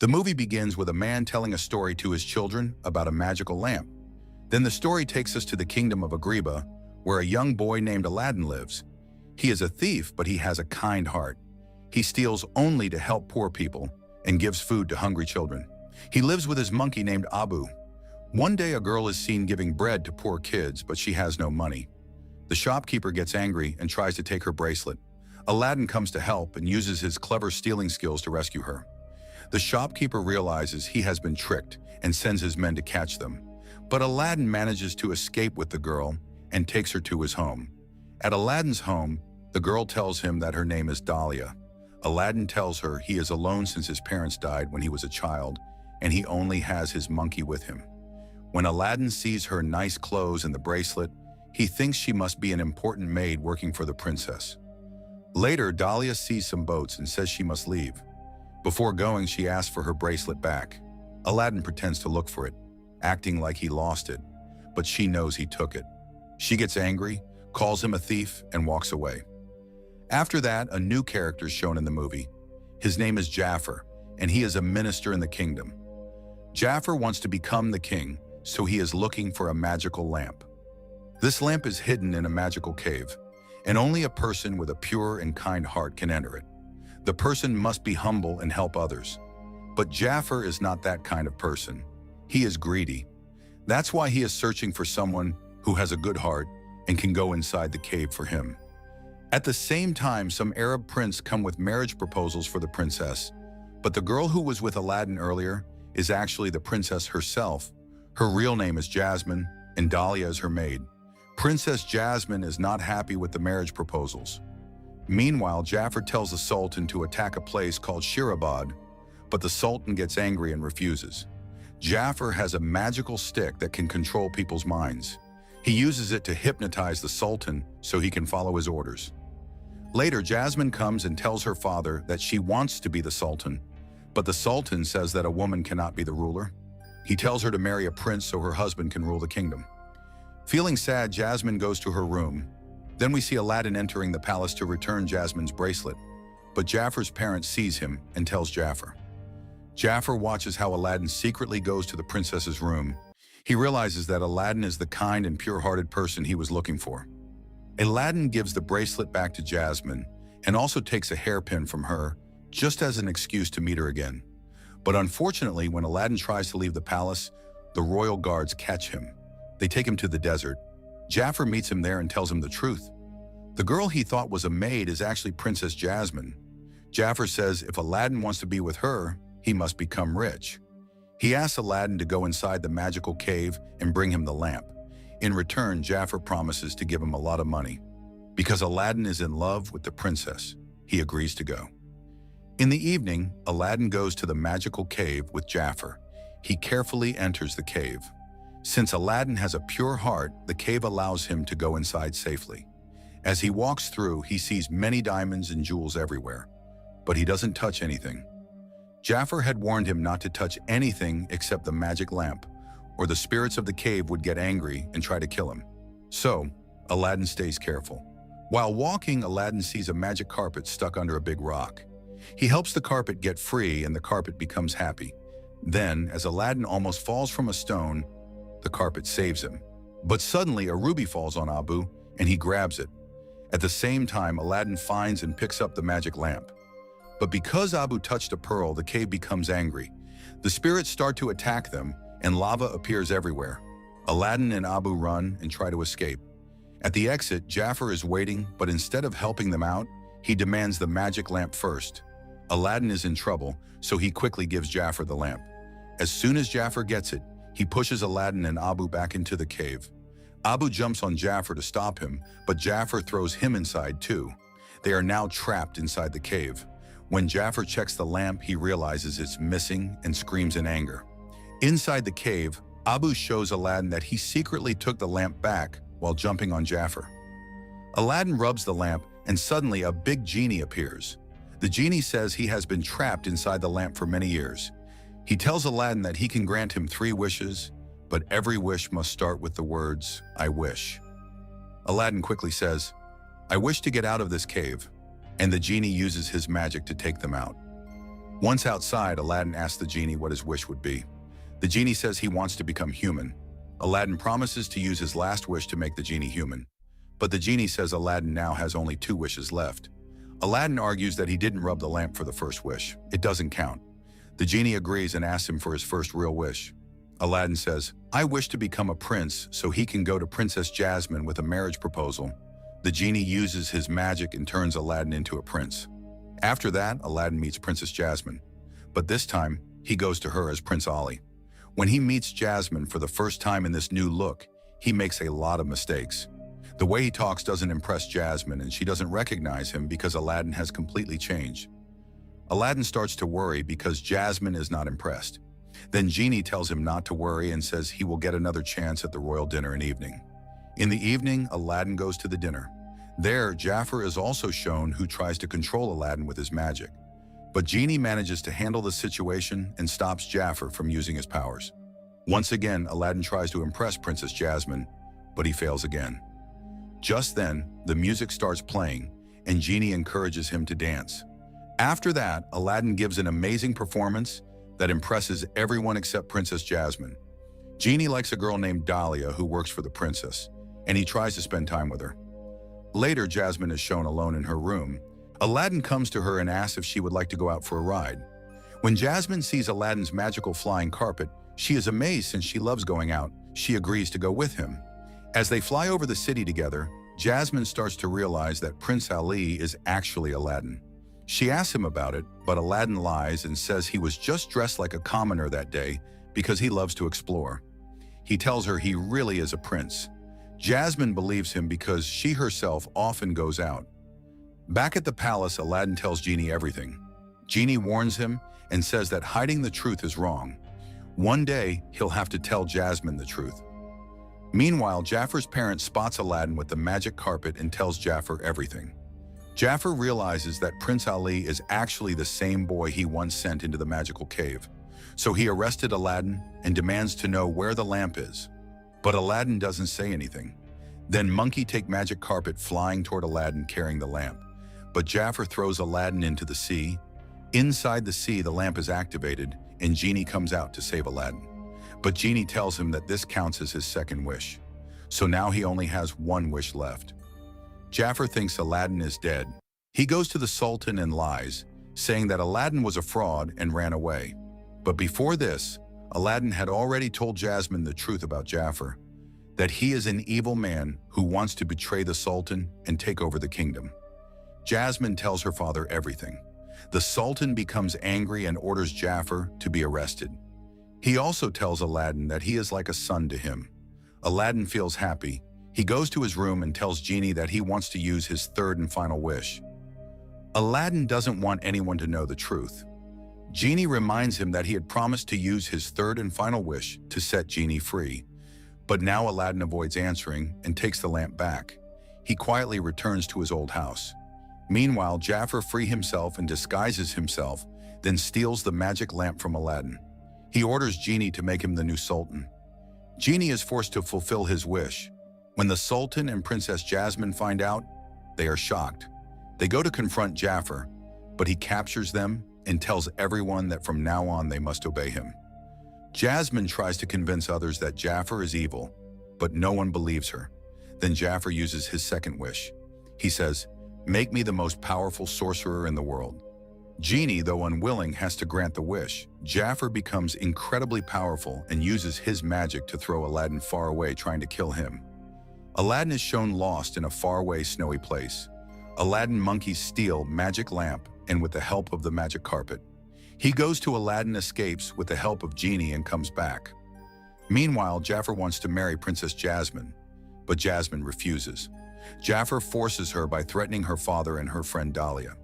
The movie begins with a man telling a story to his children about a magical lamp. Then the story takes us to the kingdom of Agreba, where a young boy named Aladdin lives. He is a thief, but he has a kind heart. He steals only to help poor people and gives food to hungry children. He lives with his monkey named Abu. One day a girl is seen giving bread to poor kids, but she has no money. The shopkeeper gets angry and tries to take her bracelet. Aladdin comes to help and uses his clever stealing skills to rescue her. The shopkeeper realizes he has been tricked and sends his men to catch them. But Aladdin manages to escape with the girl and takes her to his home. At Aladdin's home, the girl tells him that her name is Dahlia. Aladdin tells her he is alone since his parents died when he was a child, and he only has his monkey with him. When Aladdin sees her nice clothes and the bracelet, he thinks she must be an important maid working for the princess. Later, Dahlia sees some boats and says she must leave. Before going, she asks for her bracelet back. Aladdin pretends to look for it, acting like he lost it, but she knows he took it. She gets angry, calls him a thief, and walks away. After that, a new character is shown in the movie. His name is Jafar, and he is a minister in the kingdom. Jafar wants to become the king, so he is looking for a magical lamp. This lamp is hidden in a magical cave, and only a person with a pure and kind heart can enter it. The person must be humble and help others. But Jafar is not that kind of person. He is greedy. That's why he is searching for someone who has a good heart and can go inside the cave for him. At the same time, some Arab prince come with marriage proposals for the princess, but the girl who was with Aladdin earlier is actually the princess herself. Her real name is Jasmine, and Dahlia is her maid. Princess Jasmine is not happy with the marriage proposals. Meanwhile, Jafar tells the Sultan to attack a place called Shirabad, but the Sultan gets angry and refuses. Jafar has a magical stick that can control people's minds. He uses it to hypnotize the Sultan so he can follow his orders. Later, Jasmine comes and tells her father that she wants to be the Sultan, but the Sultan says that a woman cannot be the ruler. He tells her to marry a prince so her husband can rule the kingdom. Feeling sad, Jasmine goes to her room. Then we see Aladdin entering the palace to return Jasmine's bracelet, but Jafar's parents sees him and tells Jafar. Jafar watches how Aladdin secretly goes to the princess's room. He realizes that Aladdin is the kind and pure-hearted person he was looking for. Aladdin gives the bracelet back to Jasmine and also takes a hairpin from her, just as an excuse to meet her again. But unfortunately, when Aladdin tries to leave the palace, the royal guards catch him. They take him to the desert. Jafar meets him there and tells him the truth. The girl he thought was a maid is actually Princess Jasmine. Jafar says if Aladdin wants to be with her, he must become rich. He asks Aladdin to go inside the magical cave and bring him the lamp. In return, Jafar promises to give him a lot of money. Because Aladdin is in love with the princess, he agrees to go. In the evening, Aladdin goes to the magical cave with Jafar. He carefully enters the cave. Since Aladdin has a pure heart, the cave allows him to go inside safely. As he walks through, he sees many diamonds and jewels everywhere, but he doesn't touch anything. Jafar had warned him not to touch anything except the magic lamp, or the spirits of the cave would get angry and try to kill him. So, Aladdin stays careful. While walking, Aladdin sees a magic carpet stuck under a big rock. He helps the carpet get free and the carpet becomes happy. Then, as Aladdin almost falls from a stone, the carpet saves him. But suddenly a ruby falls on Abu and he grabs it. At the same time, Aladdin finds and picks up the magic lamp. But because Abu touched a pearl, the cave becomes angry. The spirits start to attack them and lava appears everywhere. Aladdin and Abu run and try to escape. At the exit, Jafar is waiting, but instead of helping them out, he demands the magic lamp first. Aladdin is in trouble, so he quickly gives Jafar the lamp. As soon as Jafar gets it, he pushes Aladdin and Abu back into the cave. Abu jumps on Jafar to stop him, but Jafar throws him inside too. They are now trapped inside the cave. When Jafar checks the lamp, he realizes it's missing and screams in anger. Inside the cave, Abu shows Aladdin that he secretly took the lamp back while jumping on Jafar. Aladdin rubs the lamp and suddenly a big genie appears. The genie says he has been trapped inside the lamp for many years. He tells Aladdin that he can grant him 3 wishes, but every wish must start with the words, "I wish." Aladdin quickly says, "I wish to get out of this cave," and the genie uses his magic to take them out. Once outside, Aladdin asks the genie what his wish would be. The genie says he wants to become human. Aladdin promises to use his last wish to make the genie human. But the genie says Aladdin now has only 2 wishes left. Aladdin argues that he didn't rub the lamp for the first wish. It doesn't count. The genie agrees and asks him for his first real wish. Aladdin says, "I wish to become a prince so he can go to Princess Jasmine with a marriage proposal." The genie uses his magic and turns Aladdin into a prince. After that, Aladdin meets Princess Jasmine. But this time, he goes to her as Prince Ali. When he meets Jasmine for the first time in this new look, he makes a lot of mistakes. The way he talks doesn't impress Jasmine, and she doesn't recognize him because Aladdin has completely changed. Aladdin starts to worry because Jasmine is not impressed. Then Genie tells him not to worry and says he will get another chance at the royal dinner in evening. In the evening, Aladdin goes to the dinner. There, Jafar is also shown, who tries to control Aladdin with his magic. But Genie manages to handle the situation and stops Jafar from using his powers. Once again, Aladdin tries to impress Princess Jasmine, but he fails again. Just then, the music starts playing, and Genie encourages him to dance. After that, Aladdin gives an amazing performance that impresses everyone except Princess Jasmine. Genie likes a girl named Dahlia who works for the princess, and he tries to spend time with her. Later, Jasmine is shown alone in her room. Aladdin comes to her and asks if she would like to go out for a ride. When Jasmine sees Aladdin's magical flying carpet, she is amazed since she loves going out. She agrees to go with him. As they fly over the city together, Jasmine starts to realize that Prince Ali is actually Aladdin. She asks him about it, but Aladdin lies and says he was just dressed like a commoner that day because he loves to explore. He tells her he really is a prince. Jasmine believes him because she herself often goes out. Back at the palace, Aladdin tells Genie everything. Genie warns him and says that hiding the truth is wrong. One day, he'll have to tell Jasmine the truth. Meanwhile, Jafar's parent spots Aladdin with the magic carpet and tells Jafar everything. Jafar realizes that Prince Ali is actually the same boy he once sent into the magical cave. So he arrested Aladdin and demands to know where the lamp is. But Aladdin doesn't say anything. Then Monkey takes magic carpet flying toward Aladdin carrying the lamp. But Jafar throws Aladdin into the sea. Inside the sea, the lamp is activated and Genie comes out to save Aladdin. But Genie tells him that this counts as his second wish. So now he only has 1 wish left. Jafar thinks Aladdin is dead. He goes to the Sultan and lies, saying that Aladdin was a fraud and ran away. But before this, Aladdin had already told Jasmine the truth about Jafar, that he is an evil man who wants to betray the Sultan and take over the kingdom. Jasmine tells her father everything. The Sultan becomes angry and orders Jafar to be arrested. He also tells Aladdin that he is like a son to him. Aladdin feels happy. He goes to his room and tells Genie that he wants to use his third and final wish. Aladdin doesn't want anyone to know the truth. Genie reminds him that he had promised to use his third and final wish to set Genie free. But now Aladdin avoids answering and takes the lamp back. He quietly returns to his old house. Meanwhile, Jafar frees himself and disguises himself, then steals the magic lamp from Aladdin. He orders Genie to make him the new Sultan. Genie is forced to fulfill his wish. When the Sultan and Princess Jasmine find out, they are shocked. They go to confront Jafar, but he captures them and tells everyone that from now on they must obey him. Jasmine tries to convince others that Jafar is evil, but no one believes her. Then Jafar uses his second wish. He says, "Make me the most powerful sorcerer in the world." Genie, though unwilling, has to grant the wish. Jafar becomes incredibly powerful and uses his magic to throw Aladdin far away, trying to kill him. Aladdin is shown lost in a faraway snowy place. Aladdin monkeys steal magic lamp and with the help of the magic carpet. He goes to Aladdin, escapes with the help of Genie and comes back. Meanwhile, Jafar wants to marry Princess Jasmine, but Jasmine refuses. Jafar forces her by threatening her father and her friend Dahlia.